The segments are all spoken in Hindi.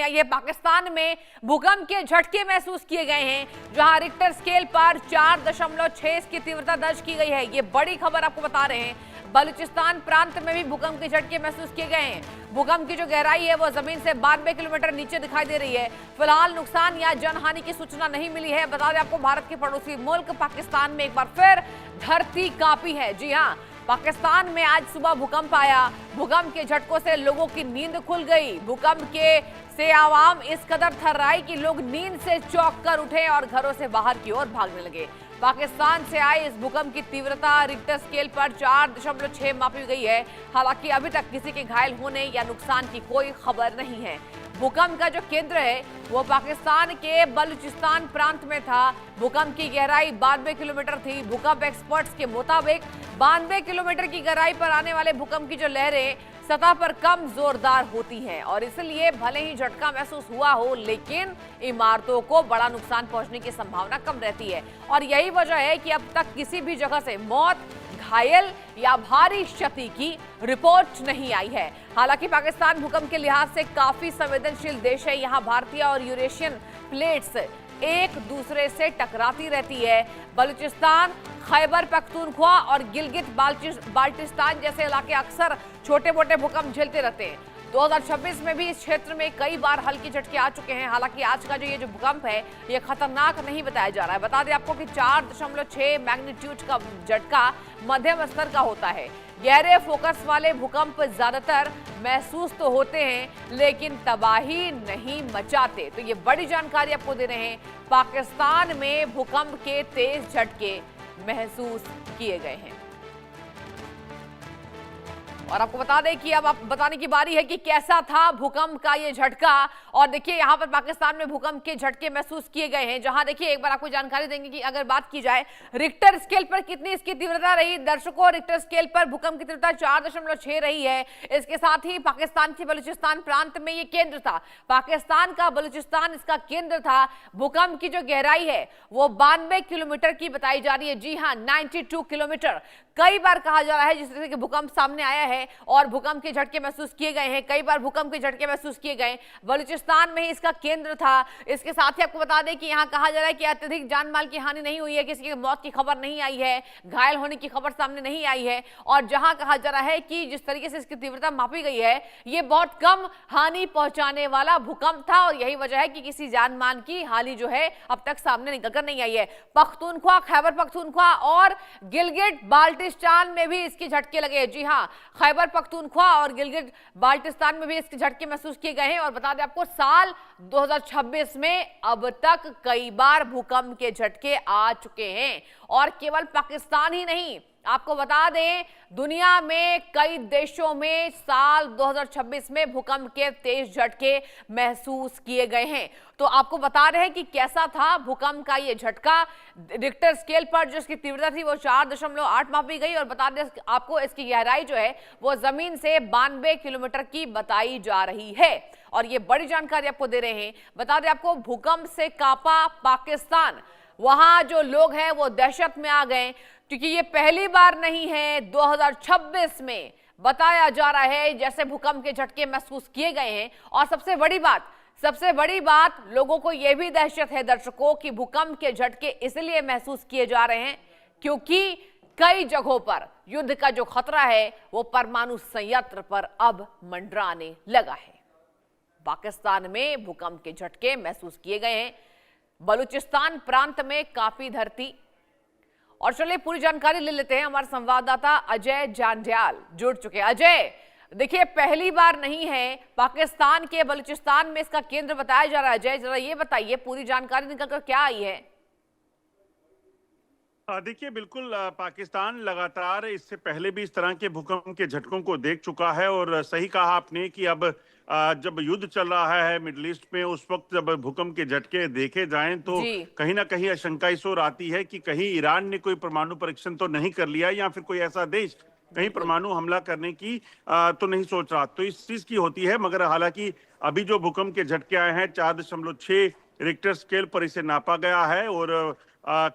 ये पाकिस्तान में भूकंप के झटके महसूस किए गए हैं, जहां रिक्टर स्केल पर 4.6 की तीव्रता दर्ज की गई है। ये बड़ी खबर आपको बता रहे हैं। बलूचिस्तान प्रांत में भी भूकंप के झटके महसूस किए गए हैं। भूकंप की जो गहराई है वो जमीन से 92 किलोमीटर नीचे दिखाई दे रही है। फिलहाल नुकसान या जनहानि की सूचना नहीं मिली है। बता दें आपको, भारत के पड़ोसी मुल्क पाकिस्तान में एक बार फिर धरती कांपी है। जी हाँ, पाकिस्तान में आज सुबह भूकंप आया। भूकंप के झटकों से लोगों की नींद खुल गई। भूकंप के से आवाम इस कदर थर्राई कि लोग नींद से चौंक कर उठे और घरों से बाहर की ओर भागने लगे। पाकिस्तान से आए इस भूकंप की तीव्रता रिक्टर स्केल पर 4.6 मापी गई है। हालांकि अभी तक किसी के घायल होने या नुकसान की कोई खबर नहीं है। भूकंप का जो केंद्र है वो पाकिस्तान के बलूचिस्तान प्रांत में था। भूकंप की गहराई 92 किलोमीटर थी। भूकंप एक्सपर्ट्स के मुताबिक 92 किलोमीटर की गहराई पर आने वाले भूकंप की जो लहरें सतह पर कम जोरदार होती हैं और इसलिए भले ही झटका महसूस हुआ हो, लेकिन इमारतों को बड़ा नुकसान पहुंचने की संभावना कम रहती है। और यही वजह है कि अब तक किसी भी जगह से मौत, घायल या भारी क्षति की रिपोर्ट नहीं आई है। हालांकि पाकिस्तान भूकंप के लिहाज से काफी संवेदनशील देश है। यहाँ भारतीय और यूरेशियन प्लेट्स एक दूसरे से टकराती रहती है। बलूचिस्तान, खैबर पख्तूनख्वा और गिलगित बाल्टिस्तान जैसे इलाके अक्सर छोटे मोटे भूकंप झेलते रहते हैं। 2026 में भी इस क्षेत्र में कई बार हल्के झटके आ चुके हैं। हालांकि आज का जो भूकंप है ये खतरनाक नहीं बताया जा रहा है। बता दें आपको कि 4.6 मैग्नीट्यूड का झटका मध्यम स्तर का होता है। गहरे फोकस वाले भूकंप ज्यादातर महसूस तो होते हैं, लेकिन तबाही नहीं मचाते। तो ये बड़ी जानकारी आपको दे रहे हैं। पाकिस्तान में भूकंप के तेज झटके महसूस किए गए हैं। और आपको बता दें कि अब आप बताने की बारी है कि कैसा था भूकंप का ये झटका। और देखिए, यहाँ पर पाकिस्तान में भूकंप के झटके महसूस किए गए हैं। जहां देखिए, एक बार आपको जानकारी देंगे कि अगर बात की जाए रिक्टर स्केल पर कितनी इसकी तीव्रता रही। दर्शकों, रिक्टर स्केल पर भूकंप की तीव्रता 4.6 रही है। इसके साथ ही पाकिस्तान के बलूचिस्तान प्रांत में ये केंद्र था। पाकिस्तान का बलूचिस्तान इसका केंद्र था। भूकंप की जो गहराई है वो 92 किलोमीटर की बताई जा रही है। जी हाँ, 92 किलोमीटर। कई बार कहा जा रहा है जिस तरह के भूकंप सामने आया है और भूकंप के झटके महसूस किए गए हैं। कई बार भूकंप के झटके महसूस किए गए। बलूचिस्तान में ही इसका केंद्र था। इसके साथ ही आपको बता दें कि यहाँ कहा जा रहा है कि अत्यधिक जान माल की हानि नहीं हुई है। किसी की मौत की खबर नहीं आई है। घायल होने की खबर सामने नहीं आई है। और जहां कहा जा रहा है कि जिस तरीके से इसकी तीव्रता मापी गई है ये बहुत कम हानि पहुंचाने वाला भूकंप था। और यही वजह है कि किसी जान माल की हानि जो है अब तक सामने निकलकर नहीं आई है। पख्तूनख्वा, खैबर पख्तूनख्वा और गिलगिट बाल्टिस्तान में भी इसके झटके लगे हैं। जी हाँ, खैबर पख्तूनख्वा और गिलगिट बाल्टिस्तान में भी इसके झटके महसूस किए गए हैं। और बता दें आपको, साल 2026 में अब तक कई बार भूकंप के झटके आ चुके हैं। और केवल पाकिस्तान ही नहीं, आपको बता दें दुनिया में कई देशों में साल 2026 में भूकंप के तेज झटके महसूस किए गए हैं। तो आपको बता रहे हैं कि कैसा था भूकंप का ये झटका। रिक्टर स्केल पर जो इसकी तीव्रता थी वो 4.8 मापी गई। और बता दें आपको, इसकी गहराई जो है वो जमीन से 92 किलोमीटर की बताई जा रही है। और ये बड़ी जानकारी आपको दे रहे हैं। बता दें आपको, भूकंप से कांपा पाकिस्तान। वहां जो लोग हैं वो दहशत में आ गए, क्योंकि ये पहली बार नहीं है। 2026 में बताया जा रहा है जैसे भूकंप के झटके महसूस किए गए हैं। और सबसे बड़ी बात लोगों को यह भी दहशत है दर्शकों कि भूकंप के झटके इसलिए महसूस किए जा रहे हैं क्योंकि कई जगहों पर युद्ध का जो खतरा है वो परमाणु संयंत्र पर अब मंडराने लगा है। पाकिस्तान में भूकंप के झटके महसूस किए गए हैं। बलूचिस्तान प्रांत में काफी धरती। और चलिए पूरी जानकारी ले लेते हैं। हमारे संवाददाता अजय जांड्याल जुड़ चुके हैं। अजय, देखिए, पहली बार नहीं है, पाकिस्तान के बलूचिस्तान में इसका केंद्र बताया जा रहा है। अजय, जरा ये बताइए पूरी जानकारी निकलकर क्या आई है। देखिए, बिल्कुल पाकिस्तान लगातार इससे पहले भी इस तरह के भूकंप के झटकों को देख चुका है। और सही कहा आपने कि अब जब युद्ध चल रहा है मिडिल ईस्ट में, उस वक्त जब भूकंप के झटके देखे जाएं तो कहीं ना कहीं आशंका इस ओर आती है कि कहीं ईरान ने कोई परमाणु परीक्षण तो नहीं कर लिया, या फिर कोई ऐसा देश कहीं परमाणु हमला करने की तो नहीं सोच रहा। तो इस चीज की होती है। मगर हालांकि अभी जो भूकंप के झटके आए हैं 4.6 रिक्टर स्केल पर इसे नापा गया है। और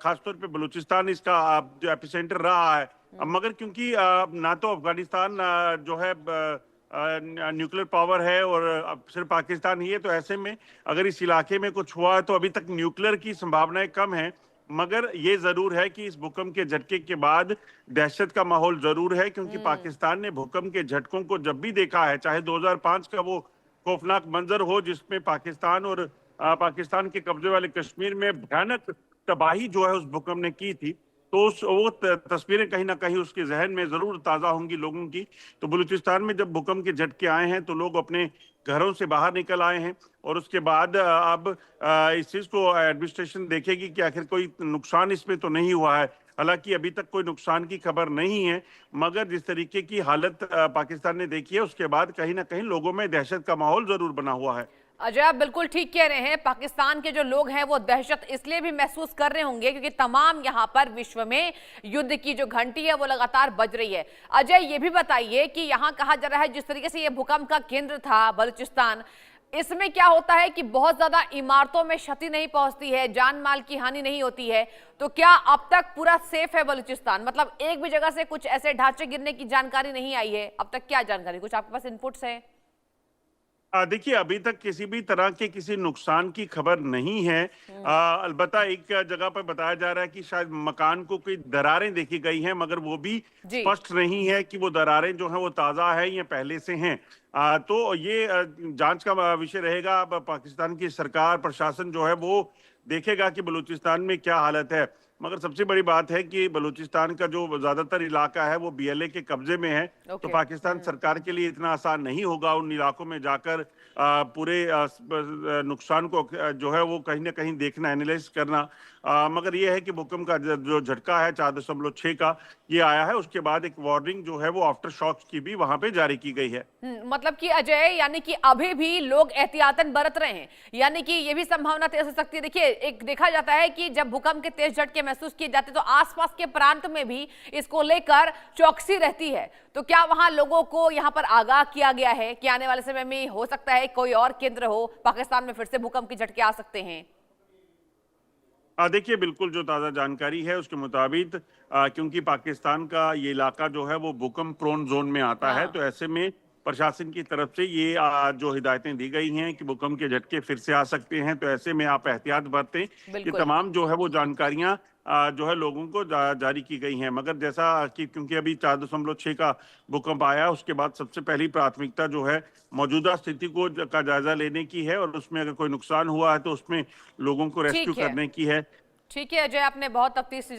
खासतौर पे बलूचिस्तान इसका जो एपिसेंटर रहा है। मगर क्योंकि ना तो अफगानिस्तान जो है न्यूक्लियर पावर है और अब सिर्फ पाकिस्तान ही है, तो ऐसे में अगर इस इलाके में कुछ हुआ है तो अभी तक न्यूक्लियर की संभावनाएं कम हैं। मगर ये जरूर है कि इस भूकंप के झटके के बाद दहशत का माहौल जरूर है, क्योंकि पाकिस्तान ने भूकंप के झटकों को जब भी देखा है, चाहे 2005 का वो खौफनाक मंजर हो जिसमें पाकिस्तान और पाकिस्तान के कब्जे वाले कश्मीर में भयानक तबाही जो है उस भूकंप ने की थी, तो वो तस्वीरें कहीं ना कहीं उसके जहन में जरूर ताजा होंगी लोगों की। तो बलूचिस्तान में जब भूकंप के झटके आए हैं तो लोग अपने घरों से बाहर निकल आए हैं, और उसके बाद अब इस चीज को एडमिनिस्ट्रेशन देखेगी कि आखिर कोई नुकसान इसमें तो नहीं हुआ है। हालांकि अभी तक कोई नुकसान की खबर नहीं है, मगर जिस तरीके की हालत पाकिस्तान ने देखी है उसके बाद कहीं ना कहीं लोगों में दहशत का माहौल जरूर बना हुआ है। अजय, आप बिल्कुल ठीक कह रहे हैं। पाकिस्तान के जो लोग हैं वो दहशत इसलिए भी महसूस कर रहे होंगे क्योंकि तमाम यहां पर विश्व में युद्ध की जो घंटी है वो लगातार बज रही है। अजय, ये भी बताइए कि यहां कहा जा रहा है जिस तरीके से ये भूकंप का केंद्र था बलूचिस्तान, इसमें क्या होता है कि बहुत ज्यादा इमारतों में क्षति नहीं पहुंचती है, जान माल की हानि नहीं होती है, तो क्या अब तक पूरा सेफ है बलूचिस्तान? मतलब एक भी जगह से कुछ ऐसे ढांचे गिरने की जानकारी नहीं आई है अब तक? क्या जानकारी, कुछ आपके पास इनपुट्स है? देखिए, अभी तक किसी भी तरह के किसी नुकसान की खबर नहीं है। अलबत्ता एक जगह पर बताया जा रहा है कि शायद मकान को कोई दरारें देखी गई हैं, मगर वो भी जी। स्पष्ट नहीं है कि वो दरारें जो हैं वो ताजा है या पहले से हैं। तो ये जांच का विषय रहेगा। अब पाकिस्तान की सरकार प्रशासन जो है वो देखेगा कि बलूचिस्तान में क्या हालत है। मगर सबसे बड़ी बात है कि बलूचिस्तान का जो ज्यादातर इलाका है वो बीएलए के कब्जे में है, तो पाकिस्तान सरकार के लिए इतना आसान नहीं होगा उन इलाकों में जाकर पूरे नुकसान को जो है वो कहीं ना कहीं देखना, एनालाइज करना। मगर ये है कि भूकंप का जो झटका है 4.6 का ये आया है, उसके बाद एक वार्निंग जो है वो आफ्टर शॉक्स की भी वहां पे जारी की गई है। मतलब कि अजय, यानी कि अभी भी लोग एहतियातन बरत रहे हैं, यानी कि ये भी संभावना तेज हो सकती है। देखिए, एक देखा जाता है कि जब भूकंप के तेज झटके महसूस किए जाते तो आसपास के प्रांत में भी इसको लेकर चौकसी रहती है, तो क्या वहां लोगों को यहां पर आगाह किया गया है कि आने वाले समय में हो सकता है कोई और केंद्र हो, पाकिस्तान में फिर से भूकंप के झटके आ सकते हैं? देखिए, बिल्कुल जो ताज़ा जानकारी है उसके मुताबिक क्योंकि पाकिस्तान का ये इलाका जो है वो भूकंप प्रोन जोन में आता है, तो ऐसे में प्रशासन की तरफ से ये जो हिदायतें दी गई हैं कि भूकंप के झटके फिर से आ सकते हैं, तो ऐसे में आप एहतियात बरतें। ये तमाम जो है वो जानकारियां जो है लोगों को जारी की गई हैं। मगर जैसा कि क्योंकि अभी 4.6 का भूकंप आया, उसके बाद सबसे पहली प्राथमिकता जो है मौजूदा स्थिति को का जायजा लेने की है, और उसमें अगर कोई नुकसान हुआ है तो उसमें लोगों को रेस्क्यू करने की है। ठीक है अजय, आपने बहुत तफ्तीश से